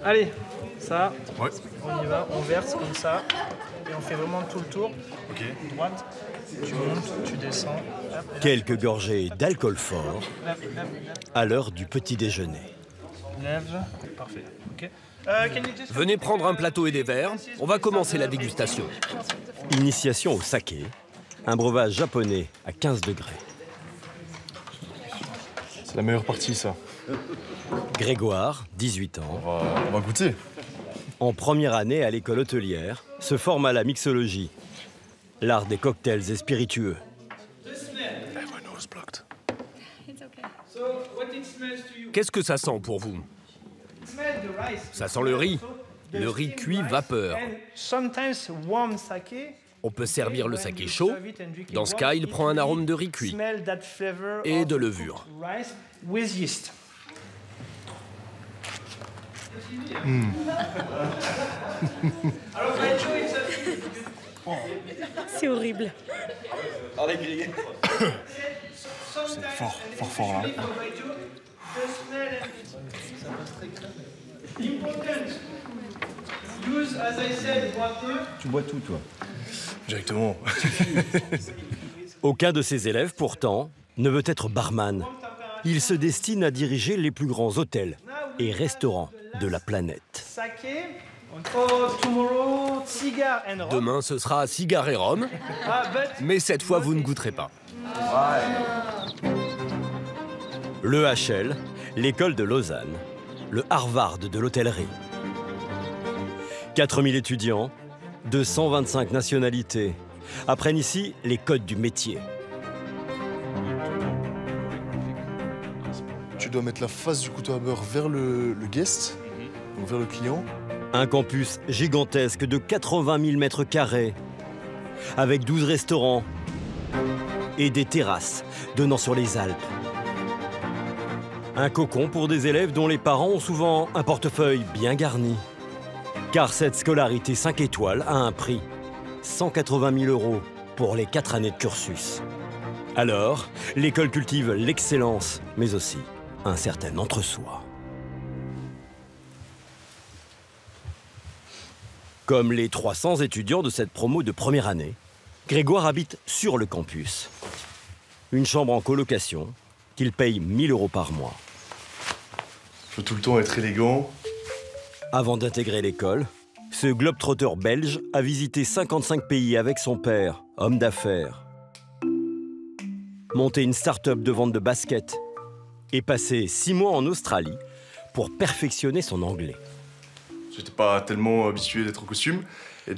Allez, ça, Ouais. on y va, on verse comme ça. Et on fait vraiment tout le tour. Ok. Droite, tu montes, tu descends. Hop, Quelques gorgées d'alcool fort lève, lève, lève, à l'heure du petit déjeuner. lève. Parfait. Ok. Venez prendre un plateau et des verres. On va commencer la dégustation. Initiation au saké, un breuvage japonais à 15 degrés. C'est la meilleure partie, ça. Grégoire, 18 ans, On va goûter. en première année à l'école hôtelière, se forme à la mixologie, l'art des cocktails et spiritueux. Qu'est-ce que ça sent pour vous? Ça sent le riz. Le riz cuit vapeur. On peut servir le saké chaud. Dans ce cas, il prend un arôme de riz cuit et de levure. C'est horrible. C'est fort, fort, fort, là. Tu bois tout, toi? Directement. Aucun de ses élèves, pourtant, ne veut être barman. Il se destine à diriger les plus grands hôtels et restaurants de la planète. Demain, ce sera cigare et rhum. Mais cette fois, vous ne goûterez pas. L'EHL, l'école de Lausanne, le Harvard de l'hôtellerie. 4000 étudiants, de 125 nationalités, apprennent ici les codes du métier. Tu dois mettre la face du couteau à beurre vers le guest, donc vers le client. Un campus gigantesque de 80 000 mètres carrés, avec 12 restaurants et des terrasses donnant sur les Alpes. Un cocon pour des élèves dont les parents ont souvent un portefeuille bien garni. Car cette scolarité 5 étoiles a un prix, 180 000 € pour les 4 années de cursus. Alors, l'école cultive l'excellence, mais aussi un certain entre-soi. Comme les 300 étudiants de cette promo de première année, Grégoire habite sur le campus. Une chambre en colocation qu'il paye 1 000 € par mois. Il faut tout le temps être élégant. Avant d'intégrer l'école, ce globe-trotter belge a visité 55 pays avec son père, homme d'affaires. Monté une start-up de vente de baskets et passé 6 mois en Australie pour perfectionner son anglais. J'étais pas tellement habitué d'être en costume. Et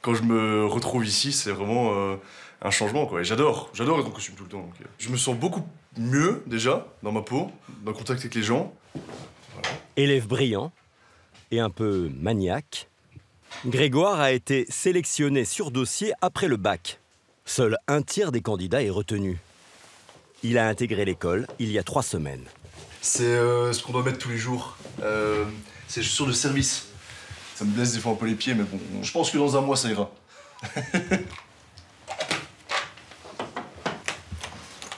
quand je me retrouve ici, c'est vraiment un changement, quoi. Et j'adore être en costume tout le temps. Donc, je me sens beaucoup mieux, déjà, dans ma peau, dans le contact avec les gens. Voilà. Élève brillant et un peu maniaque, Grégoire a été sélectionné sur dossier après le bac. Seul un tiers des candidats est retenu. Il a intégré l'école il y a 3 semaines. C'est ce qu'on doit mettre tous les jours. C'est chaussures de service. Ça me blesse des fois un peu les pieds, mais bon, je pense que dans un mois, ça ira.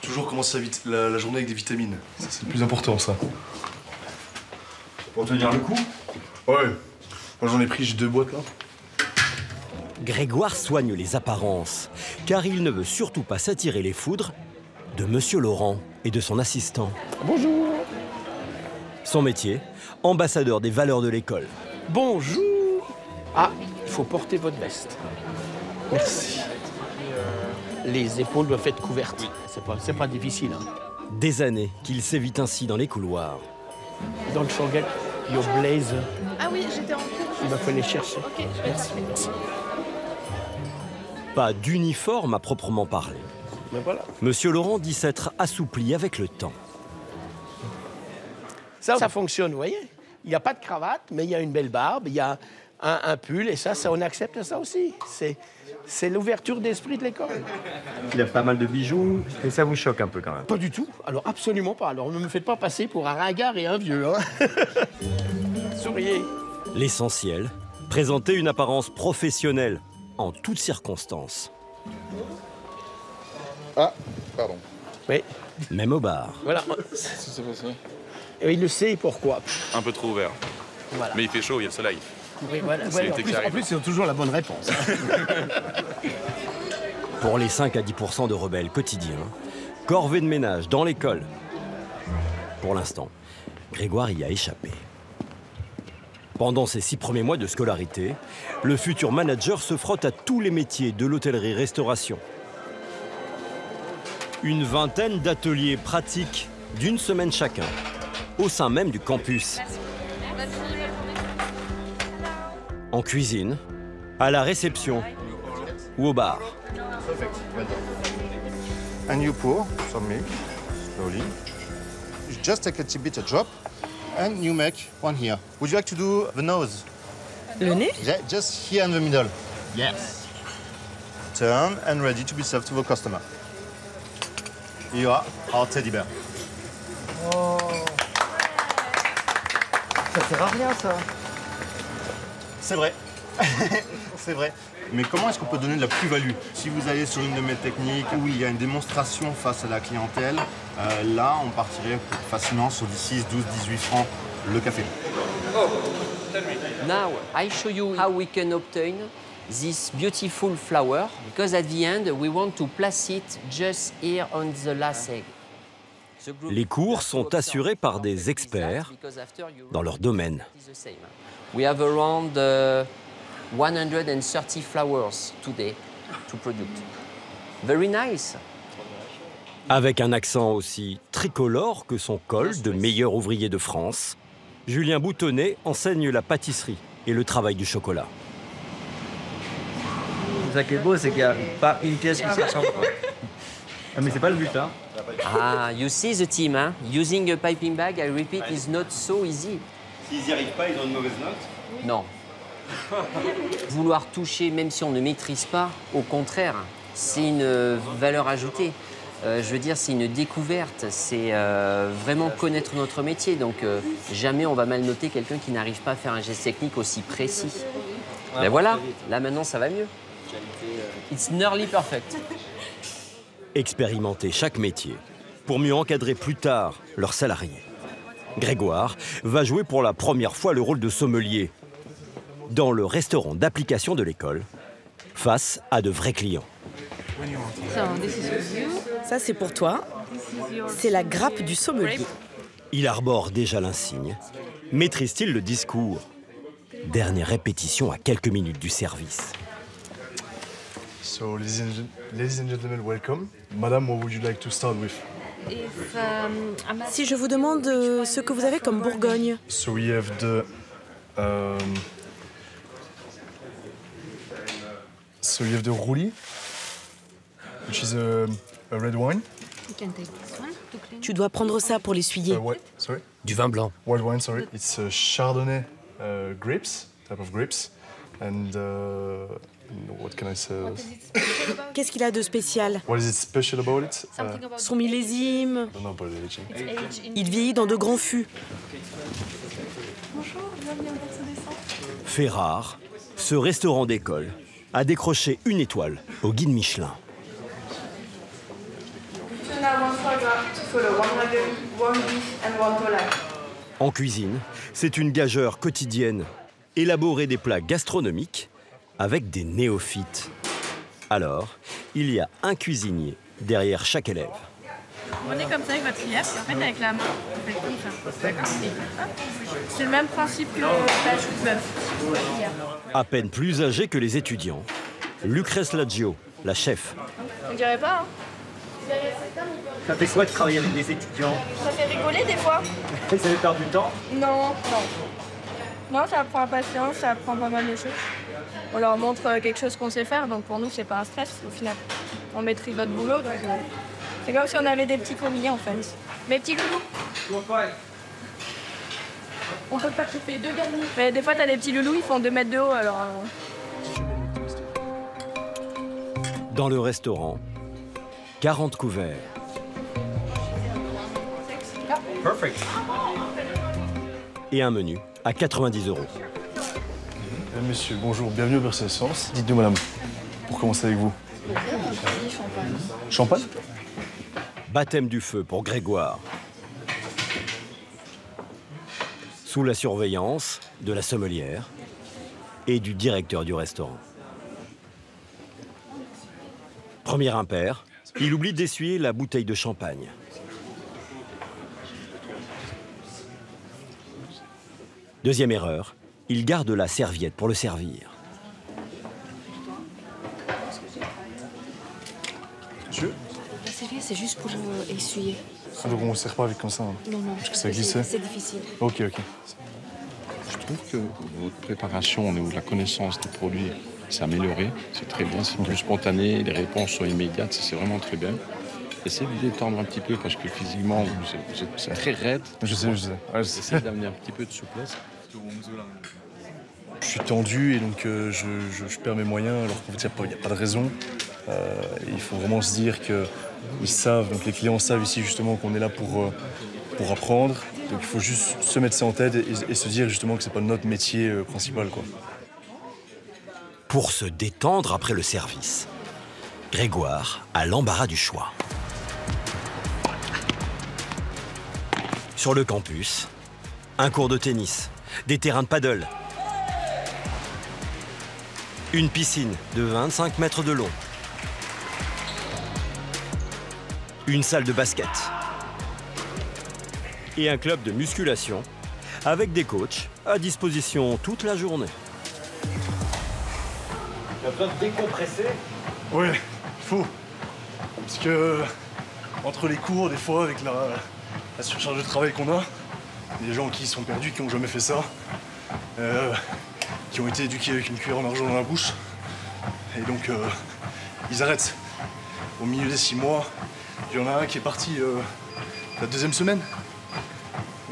Toujours commencer la journée avec des vitamines. Ça, c'est le plus important, ça. Pour tenir le coup? Ouais. Moi, j'en ai pris, j'ai 2 boîtes, là. Grégoire soigne les apparences, car il ne veut surtout pas s'attirer les foudres de Monsieur Laurent et de son assistant. Bonjour. Son métier, ambassadeur des valeurs de l'école. Bonjour. Ah, il faut porter votre veste. Merci. Les épaules doivent être couvertes. C'est pas difficile. Hein. Des années qu'il sévit ainsi dans les couloirs. Don't forget your blazer. Ah oui, j'étais en cours. Il va falloir les chercher. Ok, Merci. Pas d'uniforme à proprement parler. Mais voilà. Monsieur Laurent dit s'être assoupli avec le temps. Ça fonctionne, vous voyez. Il n'y a pas de cravate, mais il y a une belle barbe, il y a un pull, et ça, on accepte ça aussi. C'est l'ouverture d'esprit de l'école. Il a pas mal de bijoux, et ça vous choque un peu quand même. Pas du tout. Alors, absolument pas. Alors, ne me faites pas passer pour un ringard et un vieux. Hein. Souriez. L'essentiel, présenter une apparence professionnelle en toutes circonstances. Ah, pardon. Oui. Même au bar. Voilà. C'est passé. Et il le sait pourquoi. Un peu trop ouvert. Voilà. Mais il fait chaud, il y a le soleil. Oui, voilà. C'est l'été qui arrive. En plus, c'est toujours la bonne réponse. Pour les 5 à 10% de rebelles quotidiens, corvée de ménage dans l'école. Pour l'instant, Grégoire y a échappé. Pendant ses 6 premiers mois de scolarité, le futur manager se frotte à tous les métiers de l'hôtellerie-restauration. Une vingtaine d'ateliers pratiques d'une semaine chacun, au sein même du campus. En cuisine, à la réception ou au bar. Perfect. Well done. And you pour some milk slowly. You just take a little bit, a drop, and you make one here. Would you like to do the nose? Le nez? Yeah, just here in the middle. Yes. Turn and ready to be served to the customer. You are our teddy bear. Ça sert à rien, ça. C'est vrai. C'est vrai. Mais comment est-ce qu'on peut donner de la plus-value? Si vous allez sur une de mes techniques où il y a une démonstration face à la clientèle, là, on partirait facilement sur du 6, 12, 18 francs le café. Now, I show you how we can obtain this beautiful flower, because at the end, we want to place it just here on the last egg. Les cours sont assurés par des experts dans leur domaine. We have around 130 flowers today to produce. Very nice. Avec un accent aussi tricolore que son col de meilleur ouvrier de France, Julien Boutonnet enseigne la pâtisserie et le travail du chocolat. Ça qui est beau, c'est qu'il n'y a pas une pièce qui se ressemble. Ah, mais c'est pas le but, hein. Ah, you see the team, hein? Using a piping bag, I repeat, is not so easy. S'ils n'y arrivent pas, ils ont une mauvaise note. Non. Vouloir toucher, même si on ne maîtrise pas, au contraire, c'est une valeur ajoutée. Je veux dire, c'est une découverte, c'est vraiment connaître notre métier. Donc, jamais on va mal noter quelqu'un qui n'arrive pas à faire un geste technique aussi précis. Mais voilà, là maintenant, ça va mieux. It's nearly perfect. Expérimenter chaque métier pour mieux encadrer plus tard leurs salariés. Grégoire va jouer pour la première fois le rôle de sommelier dans le restaurant d'application de l'école face à de vrais clients. Ça, c'est pour toi. C'est la grappe du sommelier. Il arbore déjà l'insigne. Maîtrise-t-il le discours? Dernière répétition à quelques minutes du service. So, ladies and gentlemen, welcome. Madame, what would you like to start with? Si je vous demande ce que vous avez comme Bourgogne. So we have the Roulis, which is a red wine. Tu dois prendre ça pour l'essuyer. Sorry? Du vin blanc. White wine, sorry. It's Chardonnay grapes, type of grapes. And what can I say? Qu'est-ce qu'il a de spécial? What is it special about it? Son millésime. I don't know about the aging. Il vieillit dans de grands fûts. Fait rare, ce restaurant d'école a décroché une étoile au guide Michelin. En cuisine, c'est une gageure quotidienne. Élaborer des plats gastronomiques avec des néophytes. Alors, il y a un cuisinier derrière chaque élève. On est comme ça avec votre cuillère, et en fait avec la main, on fait comme ça. D'accord? C'est le même principe que la chou-de-bœuf. À peine plus âgée que les étudiants, Lucrèce Laggio, la chef. On dirait pas, hein? Ça fait quoi de travailler avec des étudiants? Ça fait rigoler des fois. Ça fait perdre du temps? Non. Non, ça apprend la patience, ça apprend pas mal de choses. On leur montre quelque chose qu'on sait faire, donc pour nous, c'est pas un stress au final. On maîtrise notre boulot, donc c'est comme si on avait des petits commis en fait. Mes petits loulous. On peut pas chauffer 2 garnis. Mais des fois, t'as des petits loulous, ils font 2 mètres de haut, alors... Dans le restaurant, 40 couverts. Perfect. Et un menu à 90 €. Mesdames, messieurs, bonjour, bienvenue au Berceau Essence. Dites-nous, madame, pour commencer avec vous. Champagne? Champagne? Baptême du feu pour Grégoire. sous la surveillance de la sommelière et du directeur du restaurant. Premier impair, il oublie d'essuyer la bouteille de champagne. Deuxième erreur, il garde la serviette pour le servir. Monsieur ? La serviette, c'est juste pour essuyer. Ah, donc on ne sert pas avec comme ça. Hein. Non, non, parce que ça glissait. c'est difficile. Ok, ok. Je trouve que votre préparation au niveau de la connaissance des produits s'est améliorée. C'est très bien, c'est plus spontané, les réponses sont immédiates, c'est vraiment très bien. Essayez de vous détendre un petit peu parce que physiquement, vous êtes très raide. Je sais. Ouais, Essayez d'amener un petit peu de souplesse. Je suis tendu et donc je perds mes moyens alors qu'en fait il n'y a pas de raison. Il faut vraiment se dire qu'ils savent, donc les clients savent ici justement qu'on est là pour apprendre. Donc il faut juste se mettre ça en tête et se dire justement que c'est pas notre métier principal, quoi. Pour se détendre après le service, Grégoire a l'embarras du choix. Sur le campus, un cours de tennis, des terrains de paddle, une piscine de 25 mètres de long, une salle de basket et un club de musculation avec des coachs à disposition toute la journée. Tu as besoin de décompresser? Ouais, il faut. Parce que entre les cours, des fois, avec la surcharge de travail qu'on a, il y a des gens qui sont perdus, qui n'ont jamais fait ça, qui ont été éduqués avec une cuillère en argent dans la bouche. Et donc, ils arrêtent. Au milieu des 6 mois, il y en a un qui est parti la 2e semaine.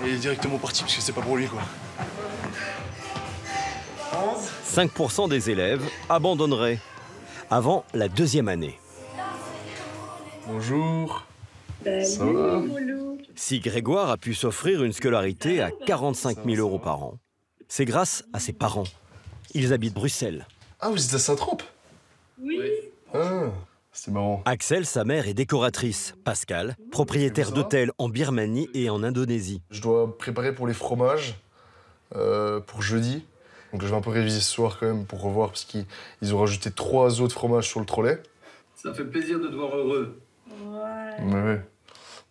Et il est directement parti parce que c'est pas pour lui, quoi. 5% des élèves abandonneraient avant la 2e année. Bonjour. Ça va? Si Grégoire a pu s'offrir une scolarité à 45 000 € par an, c'est grâce à ses parents. Ils habitent Bruxelles. Ah, vous êtes à Saint-Trope? Oui. Ah, c'est marrant. Axel, sa mère, est décoratrice. Pascal, propriétaire d'hôtel en Birmanie et en Indonésie. Je dois préparer pour les fromages pour jeudi. Donc je vais un peu réviser ce soir quand même pour revoir parce qu'ils ont rajouté 3 autres fromages sur le trolley. Ça fait plaisir de te voir heureux. Ouais. Ouais.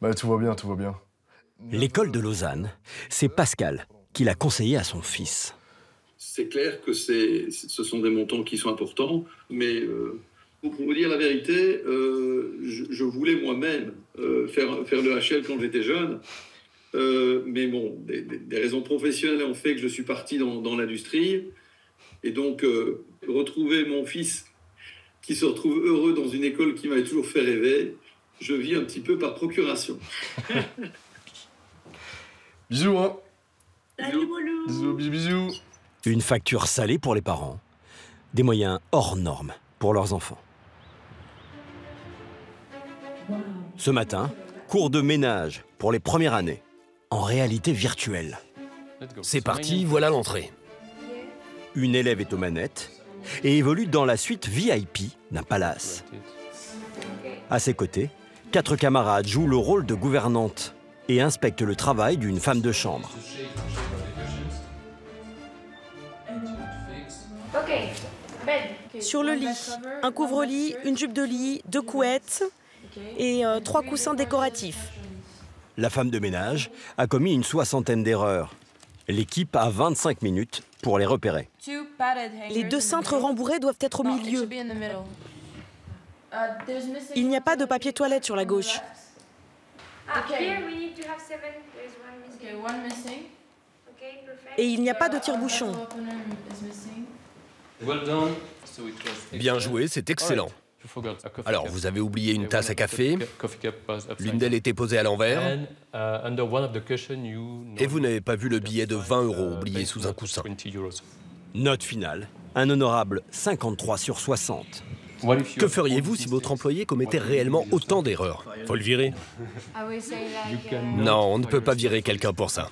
Bah tout va bien, tout va bien. L'école de Lausanne, c'est Pascal qui l'a conseillé à son fils. C'est clair que ce sont des montants qui sont importants, mais pour vous dire la vérité, je voulais moi-même faire le HL quand j'étais jeune. Mais bon, des raisons professionnelles ont fait que je suis parti dans l'industrie. Et donc, retrouver mon fils qui se retrouve heureux dans une école qui m'avait toujours fait rêver, je vis un petit peu par procuration. Bisous, hein. Salut, Boulou. Bisous, bisous, bisous. Une facture salée pour les parents, des moyens hors normes pour leurs enfants. Ce matin, cours de ménage pour les premières années, en réalité virtuelle. C'est parti, voilà l'entrée. Une élève est aux manettes et évolue dans la suite VIP d'un palace. À ses côtés, 4 camarades jouent le rôle de gouvernante et inspectent le travail d'une femme de chambre. Sur le lit, un couvre-lit, une jupe de lit, 2 couettes et 3 coussins décoratifs. La femme de ménage a commis une 60aine d'erreurs. L'équipe a 25 minutes pour les repérer. Les 2 cintres rembourrés doivent être au milieu. Il n'y a pas de papier toilette sur la gauche. Et il n'y a pas de tire-bouchon. Bien joué, c'est excellent. Alors, vous avez oublié une tasse à café, l'une d'elles était posée à l'envers, et vous n'avez pas vu le billet de 20 € oublié sous un coussin. Note finale, un honorable 53 sur 60. Que feriez-vous si votre employé commettait réellement autant d'erreurs? Faut le virer. Non, on ne peut pas virer quelqu'un pour ça.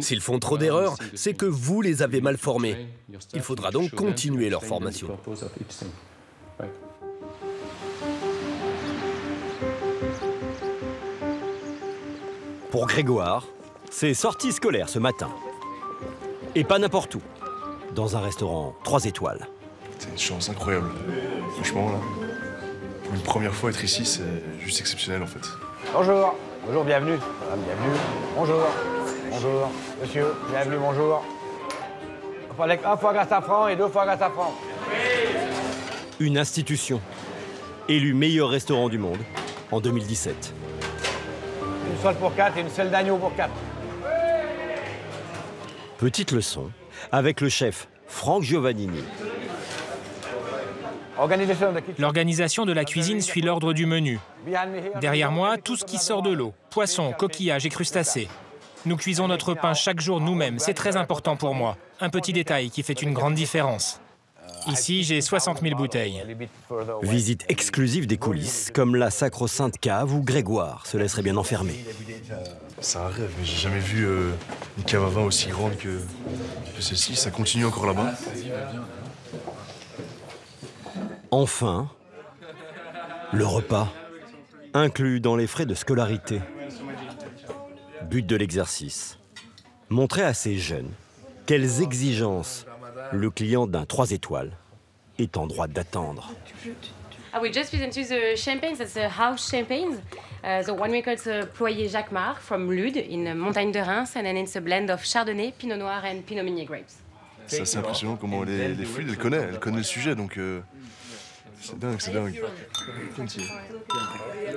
S'ils font trop d'erreurs, c'est que vous les avez mal formés. Il faudra donc continuer leur formation. Pour Grégoire, C'est sortie scolaire ce matin. Et pas n'importe où. Dans un restaurant 3 étoiles. C'est une chance incroyable. Franchement, là, pour une première fois être ici, c'est juste exceptionnel en fait. Bonjour. Bonjour, bienvenue. Bienvenue. Bonjour. Bonjour. Monsieur, bienvenue, bonjour. Un foie gras safran et 2 foie gras safran. Une institution. Élu meilleur restaurant du monde en 2017. Une sole pour 4 et une selle d'agneau pour 4. Petite leçon avec le chef Franck Giovannini. L'organisation de la cuisine suit l'ordre du menu. Derrière moi, tout ce qui sort de l'eau, poissons, coquillages et crustacés. Nous cuisons notre pain chaque jour nous-mêmes, c'est très important pour moi. Un petit détail qui fait une grande différence. Ici, j'ai 60 000 bouteilles. Visite exclusive des coulisses, comme la sacro-sainte cave où Grégoire se laisserait bien enfermer. C'est un rêve, mais j'ai jamais vu une cave à vin aussi grande que celle-ci. Ça continue encore là-bas. Enfin, le repas, inclus dans les frais de scolarité. But de l'exercice, montrer à ces jeunes quelles exigences le client d'un 3 étoiles est en droit d'attendre. We just presented the champagne, that's a house champagne. The winemaker is Ployer Jacquemart from Lude in Montagne de Reims, and then it's a blend of Chardonnay, Pinot Noir and Pinot Meunier grapes. C'est assez impressionnant comment les fluides, elle connaît le sujet, donc c'est dingue, c'est dingue.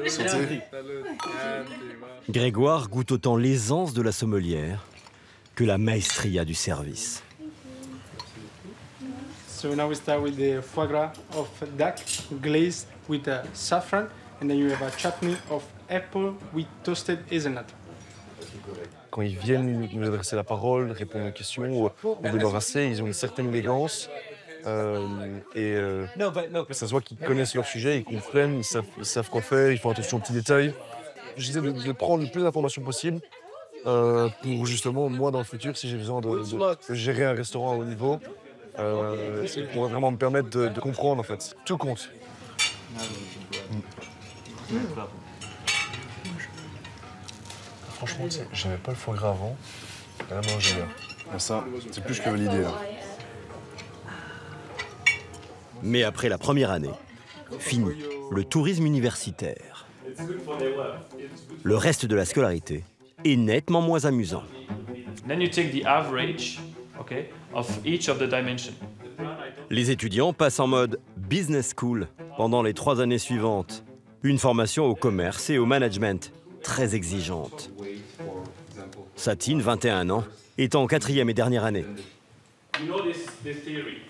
Santé. Grégoire goûte autant l'aisance de la sommelière que la maestria du service. So now we start with the foie gras of duck glazed with saffron, and then you have a chutney of apple with toasted hazelnut. Quand ils viennent nous adresser la parole, répondre aux questions, nous débarrasser, ils ont une certaine élégance. Ça se voit qu'ils connaissent leur sujet, ils comprennent, ils savent quoi faire, ils font attention aux petits détails. J'essaie de prendre le plus d'informations possible pour justement, moi, dans le futur, si j'ai besoin de gérer un restaurant à haut niveau, pour vraiment me permettre de comprendre, en fait. Tout compte. Franchement, j'aimais pas le foie gras avant. Là, maintenant, j'aime bien. Ça, c'est plus que validé, là. Mais après la première année, fini le tourisme universitaire. Le reste de la scolarité est nettement moins amusant. Then you take the average, okay, of each of the dimensions. Les étudiants passent en mode business school pendant les 3 années suivantes. Une formation au commerce et au management très exigeante. Satine, 21 ans, est en 4e et dernière année. You know this theory.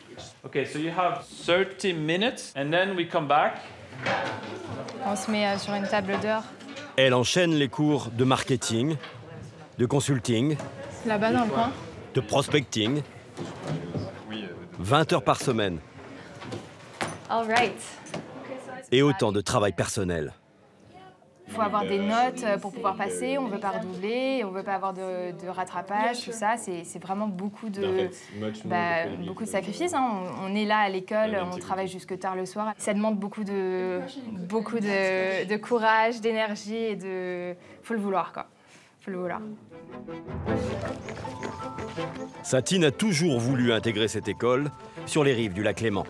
Okay, so you have 30 minutes and then we come back. On se met sur une table d'heure. Elle enchaîne les cours de marketing, de consulting, Là-bas dans le coin. de prospecting. 20 heures par semaine. All right. Et autant de travail personnel. Il faut avoir des notes pour pouvoir passer, on ne veut pas redoubler, on ne veut pas avoir de rattrapage, tout ça. C'est vraiment beaucoup de sacrifices. Hein. On est là à l'école, on travaille jusque tard le soir. Ça demande beaucoup de courage, d'énergie et de... Faut le vouloir, quoi. Faut le vouloir. Satine a toujours voulu intégrer cette école sur les rives du lac Léman.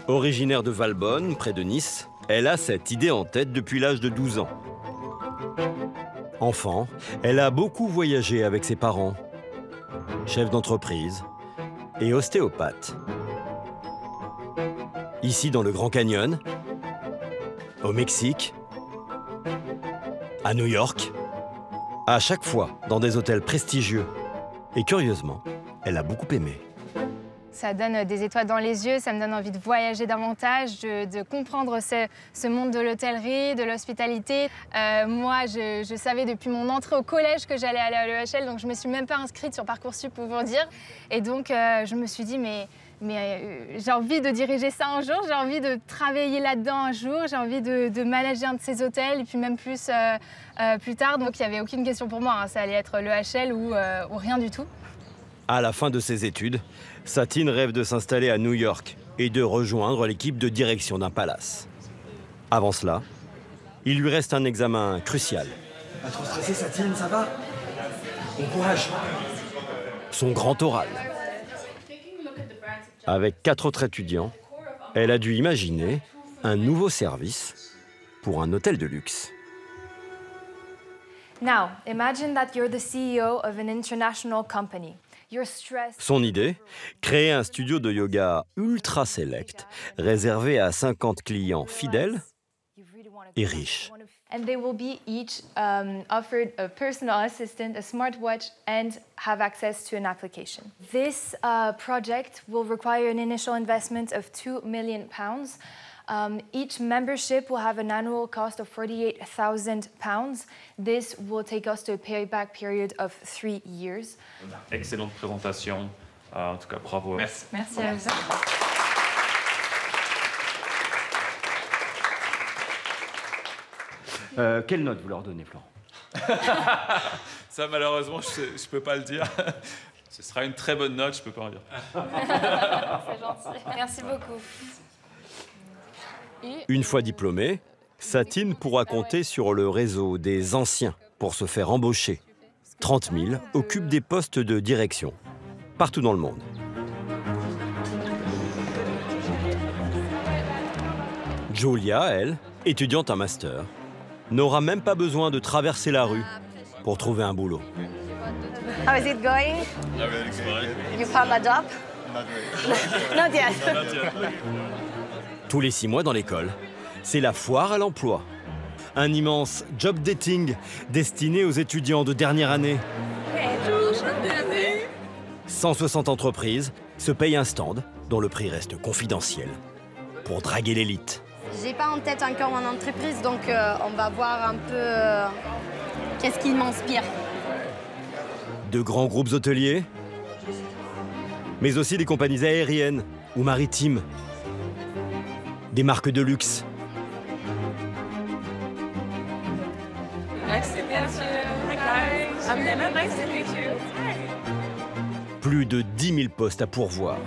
Originaire de Valbonne, près de Nice, elle a cette idée en tête depuis l'âge de 12 ans. Enfant, elle a beaucoup voyagé avec ses parents, chef d'entreprise et ostéopathe. Ici dans le Grand Canyon, au Mexique, à New York, à chaque fois dans des hôtels prestigieux. Et curieusement, elle a beaucoup aimé. Ça donne des étoiles dans les yeux, ça me donne envie de voyager davantage, de comprendre ce monde de l'hôtellerie, de l'hospitalité. Moi, je savais depuis mon entrée au collège que j'allais aller à l'EHL, donc je ne me suis même pas inscrite sur Parcoursup pour vous dire. Et donc, je me suis dit, mais j'ai envie de diriger ça un jour, j'ai envie de travailler là-dedans un jour, j'ai envie de manager un de ces hôtels, et puis même plus tard. Donc, il n'y avait aucune question pour moi, hein. Ça allait être l'EHL ou rien du tout. À la fin de ses études, Satine rêve de s'installer à New York et de rejoindre l'équipe de direction d'un palace. Avant cela, il lui reste un examen crucial, Pas trop stressé, Satine, ça va? Bon courage. Son grand oral. Avec 4 autres étudiants, elle a dû imaginer un nouveau service pour un hôtel de luxe. Now, imagine that you're the CEO of an international company. You're stressed. Son idée, créer un studio de yoga ultra select, réservé à 50 clients fidèles et riches. And they will be each offered a personal assistant, a smartwatch, and have access to an application. This project will require an initial investment of £2 million. Each membership will have an annual cost of £48,000. This will take us to a payback period of 3 years. Excellente présentation. En tout cas, bravo. Merci. Merci à vous. Quelle note vous leur donnez, Florent? Ça, malheureusement, je ne peux pas le dire. Ce sera une très bonne note, je ne peux pas en dire. C'est gentil. Merci beaucoup. Une fois diplômée, Satine pourra compter sur le réseau des anciens pour se faire embaucher. 30 000 occupent des postes de direction, partout dans le monde. Julia, elle, étudiante en master, n'aura même pas besoin de traverser la rue pour trouver un boulot. How is it going? You found a job? Not yet. Tous les 6 mois dans l'école, c'est la foire à l'emploi. Un immense job dating destiné aux étudiants de dernière année. 160 entreprises se payent un stand dont le prix reste confidentiel pour draguer l'élite. J'ai pas en tête encore mon entreprise, donc on va voir un peu qu'est-ce qui m'inspire. De grands groupes hôteliers, mais aussi des compagnies aériennes ou maritimes, des marques de luxe. Plus de 10 000 postes à pourvoir.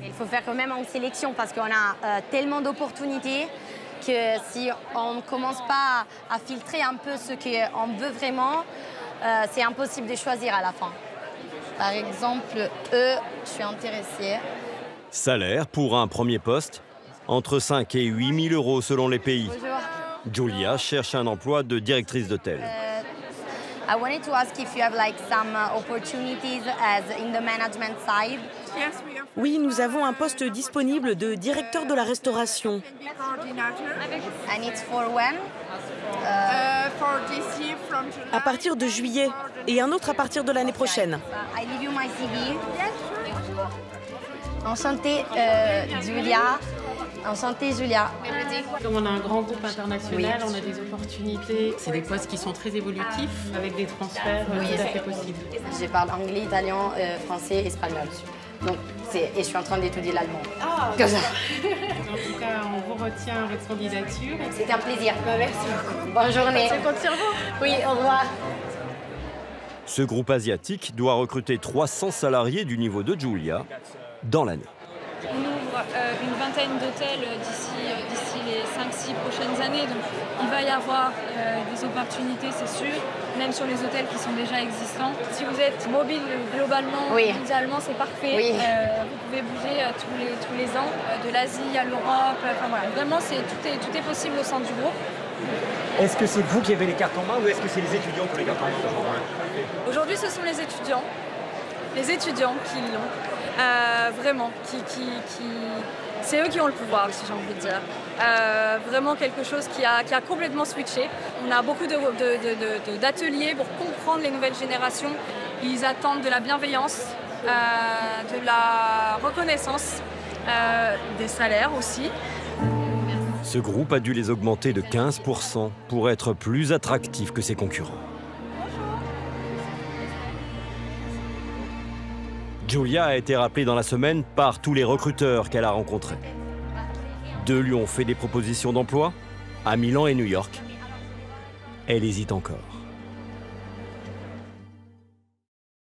Il faut faire quand même une sélection parce qu'on a tellement d'opportunités que si on ne commence pas à filtrer un peu ce qu'on veut vraiment, c'est impossible de choisir à la fin. Par exemple, je suis intéressée. Salaire pour un premier poste, entre 5 et 8 000 euros selon les pays. Bonjour. Julia cherche un emploi de directrice d'hôtel. I wanted to ask if you have like some opportunities as in the management side. Oui, nous avons un poste disponible de directeur de la restauration. And it's for when? À partir de juillet et un autre à partir de l'année prochaine. I leave you my CV. Enchantée, Julia. Enchantée, Julia. Comme on a un grand groupe international, on a des opportunités. C'est des postes qui sont très évolutifs, avec des transferts tout à fait possibles. Je parle anglais, italien, français, espagnol. Donc, et je suis en train d'étudier l'allemand. Ah, comme ça. En tout cas, on vous retient votre candidature. C'était un plaisir. Merci beaucoup. Bonne journée. Je compte sur vous. Oui, au revoir. Ce groupe asiatique doit recruter 300 salariés du niveau de Julia dans l'année. On ouvre une vingtaine d'hôtels d'ici les 5-6 prochaines années. Donc il va y avoir des opportunités, c'est sûr, même sur les hôtels qui sont déjà existants. Si vous êtes mobile globalement, mondialement, c'est parfait. Oui. Vous pouvez bouger tous les ans, de l'Asie à l'Europe. Enfin, voilà. Vraiment, tout est possible au sein du groupe. Est-ce que c'est vous qui avez les cartes en main ou est-ce que c'est les étudiants qui ont les cartes en main? Aujourd'hui, ce sont les étudiants qui l'ont. Vraiment, c'est eux qui ont le pouvoir, si j'ai envie de dire. Vraiment quelque chose qui a complètement switché. On a beaucoup d'ateliers pour comprendre les nouvelles générations. Ils attendent de la bienveillance, de la reconnaissance, des salaires aussi. Ce groupe a dû les augmenter de 15% pour être plus attractif que ses concurrents. Julia a été rappelée dans la semaine par tous les recruteurs qu'elle a rencontrés. 2 lui ont fait des propositions d'emploi, à Milan et New York. Elle hésite encore.